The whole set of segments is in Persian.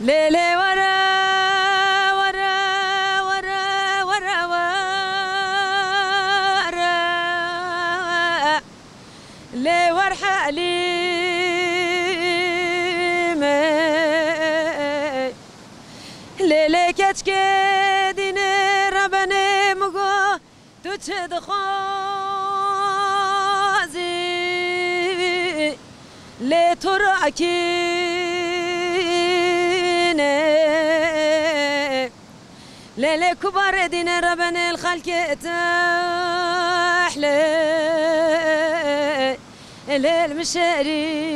ليلي ورا ورا ورا ورا ورا لي ورحالي ليلي كتكديني ربني مقو تشد خوازي لي تراكيني ليلي كبار دين ربني الخلق تحلي ليل مشاريني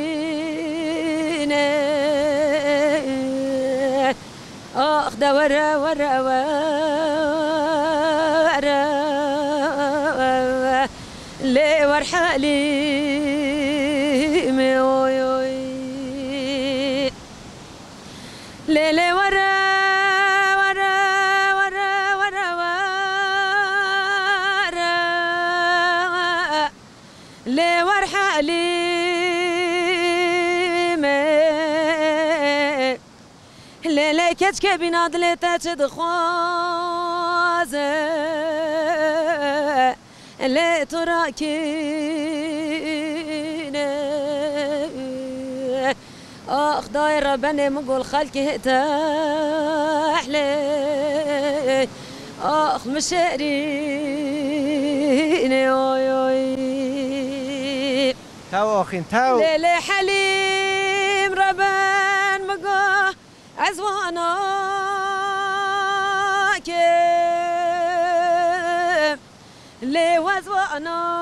اخ دا ورا ورا ورا لي ورحالي ليلي ورا ورا ورا ورا ورا لي ورحالي ليلي كتك بناضلي تدخوازه لي تراكيني اخ داير ربني مقول خلقي تحلي اخ مشاريني تاو اخين تاو ليلي حليم ربان مقول عزوانا كيم لي وزوانا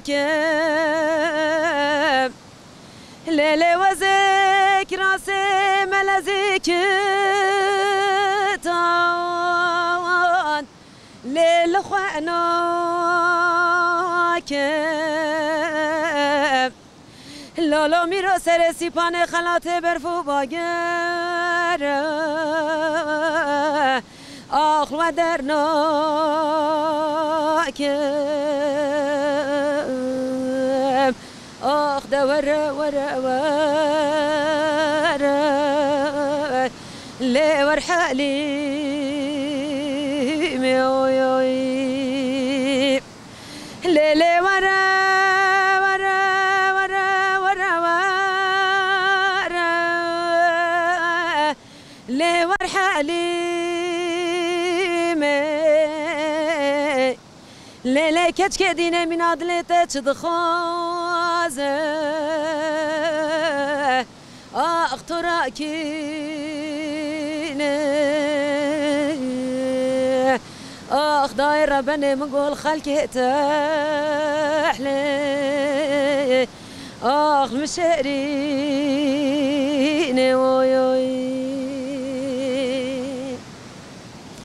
كيم ليلي وزيك راسي ملازيك تان ليل خوانا كيم لالو میرا سر سیپان خلات برفو باگر آخ و درناکم آخ دور ورا ورا لي ورحالي ليلي ورا لي ورحالي ليلي كتكديني من عدلي تدخوازه اخ تراكيني اخ داير ربني مقول خلقي تحلي اخ مشاري